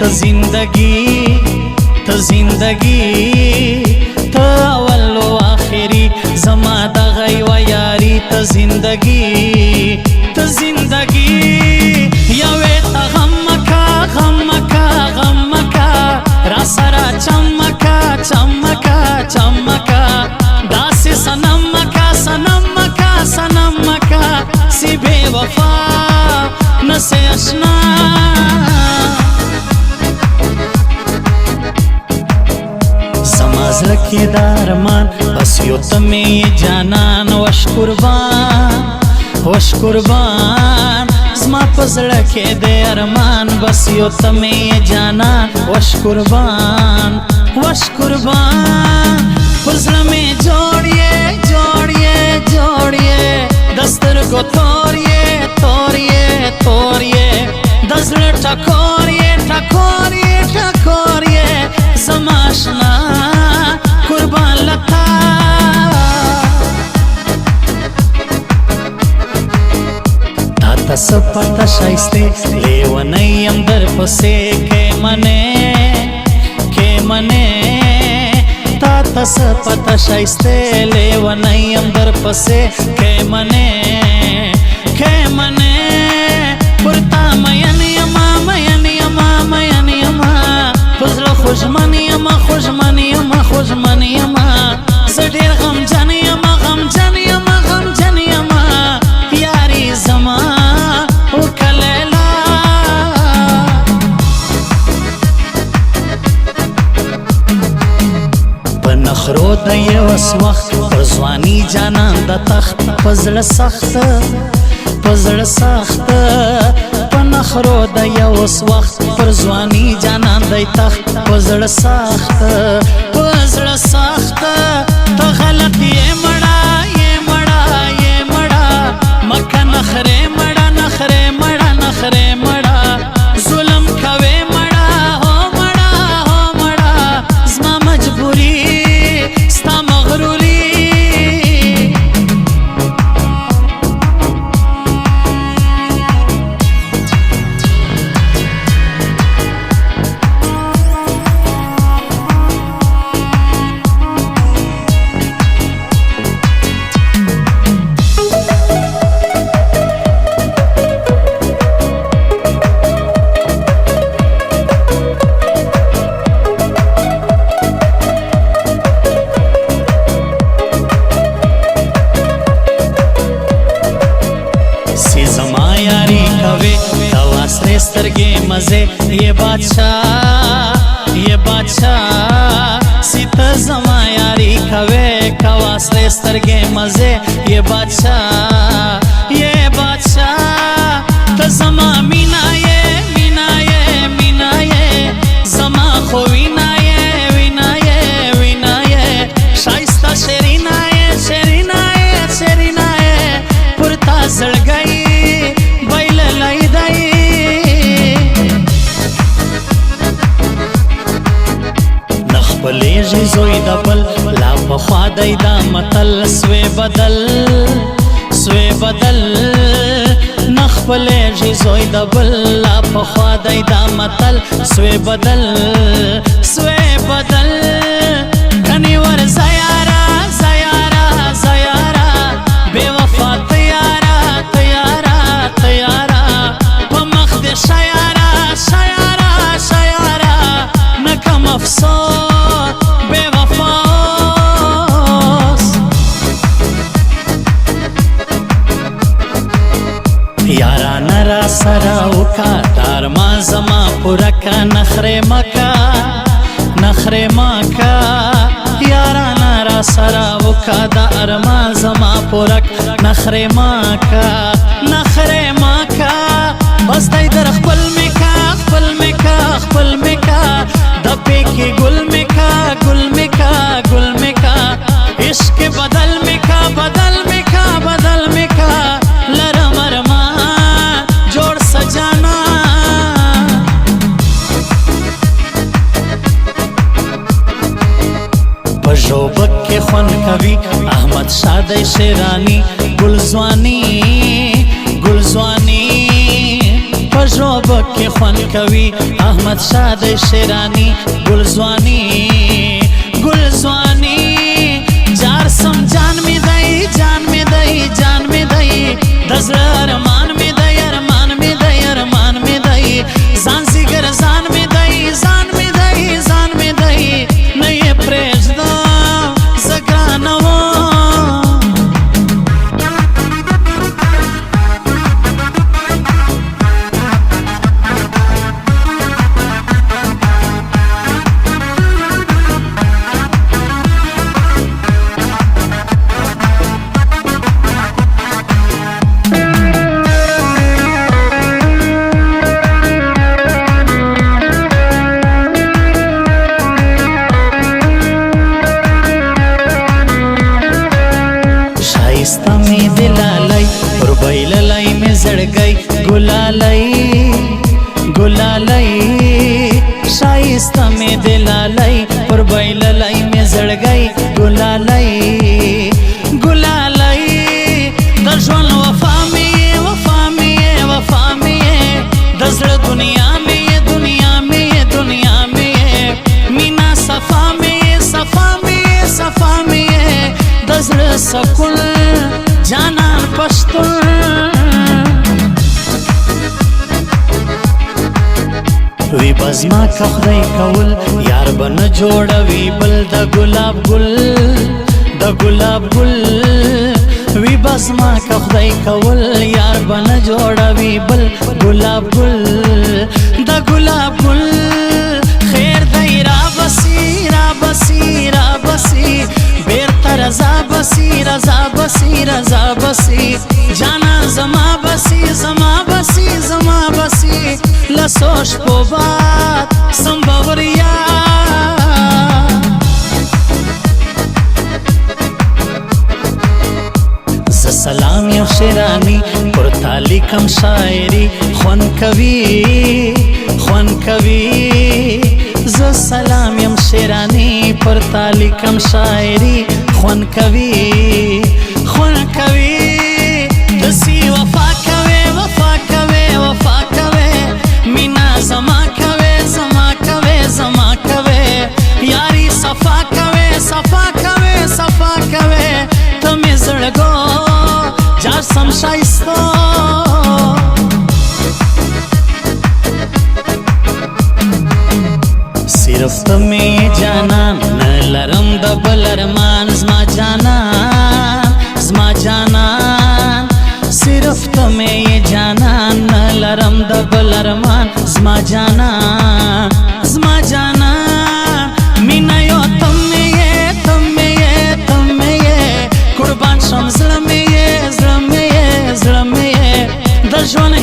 ته زندگی ته زندگی ته اول و آخری زما دغه یوه یاري ته زندگی ته زندگی یوې ته غم مکه غم مکه غم مکه را سره چمکه چمکه چمکه داسې صنم مکه صنم مکه صنم مکه سی بے وفا نسې اشنا زما زړه کې د ارمان بس یو ته مې جانان وش قربان وش قربان زما په زړه کې د ارمان بس یو ته مې جانان وش قربان وش قربان پر زړه مې جوړیې جوړیې جوړیې د سترګو تورې تورې تورې د زړه ټکورې ټکورې ټکورې زما اشنا قربان لتا تا ته څه پته ښایستې لیونی یم در پسې کې منې تا ته څه پته ښایستې لیونی یم در پسې کې منې پر تا مین یما مین یما مین یما په زړه خوږمن یما خوږمن یما خوږمن یما زه ډېر غمجن یما غمجن یما غمجن یما یاري زما وکه لیلا په نخرو د یوس وخت پر ځواني جانان د تخت په زړه سخت په زړه سخت په نخرو د یوس وخت پر ځواني جانان دی تخت په زړه سخت په زړه سخت ته غلط یې مړه یې مړه یې مړه مکه نخرې مړه نخرې مړه نخرې مړه ظلم کوې مړه هو مړه هو مړه زما مجبوري ستا مغروري سترګې مزه یہ بادشاہ سیتا زما یاری کوي کوا سره سترګې مزه یہ بادشاہ ته زما مینا یې مینا یې مینا یې زما خو وینا یې وینا یې وینا یې شایسته شرینا یې شرینا یې شرینا یې پر تا زړګی بیل لایدای بلیږي زوی د بل لا پخوا دی دا متل سوی بدل نخ بلیږي زوی د بل لا پخوا دی دا متل سوی بدل کنی ور زیارا زیارا زیارا بے وفا تیارا تیارا تیارا په مخ دې شیارا شیارا شیارا نکم افسوس یارانه را سره وکا دارمان زما پوره که نخرې مکه یارانه را سره وکا د ارمان زما پوره نخرې مکه بس دی در خپل میکا خپل میکا خپل میکا د پیکې ګل میکا ګل میکا ګل میکا عشق بدل میکا بدل میکا بدل میکا لرم ارمان جوړ سجانا په ژوبک کې خوند کوي احمد شاه شیرانی ګل ځواني په ژوبه کې خوند کوي احمد شاه د شیراني ګل ځواني ګل ځواني جار سم جان می دی جان می دی جان می دی د زړه ارمان می دی ارمان می دی ارمان می دی ځان زیګر ځان می دی ځان می دی ځان می دی نه یې پرېږدم زه ګرانه وم زړګي ګلالای ګلالای شایسته مې دلالای پر بیللای مې زړګي ګلالای ګلالای د ژوند وفا مې وفا مې وفا مې د زړه دنیا مې دنیا مې دنیا مې مینا صفا مې صفا مې صفا مې د زړه سکون جانان پښتون وی بزما که خدای کول یار به نه جوړوي بل د ګلاب ګل د ګلاب ګل وی بزما که خدای کول یار به نه جوړوي بل ګلاب ګل د ګلاب ګل خیر دی را بسی را بسی را بسی بیرته رضا بسی رضا بسی رضا بسی جانا زما بسی زما بسی زما بسی لسوش پو بات سمبوریا ز سلام یو شیرانی پر تالی کم شاعری خون کوي خون کوي ز سلام یم شیرانی پر تالی کم شاعری خون کوي خون کوي دسی وفا کوي وفا کوي وفا کوي مینا زما کوي زما کوي زما کوي یاری صفا کوي صفا کوي صفا کوي تمه زړګو جار سم شایسته صرف تمه جانان نه لرم د بل ارمان زما جانان زما جانان صرف تمه جانان نه لرم د بل ارمان زما جانان زما جانان مینا یو تمه تمه تمه قربان شم زړه مې زړه مې زړه مې د ژوند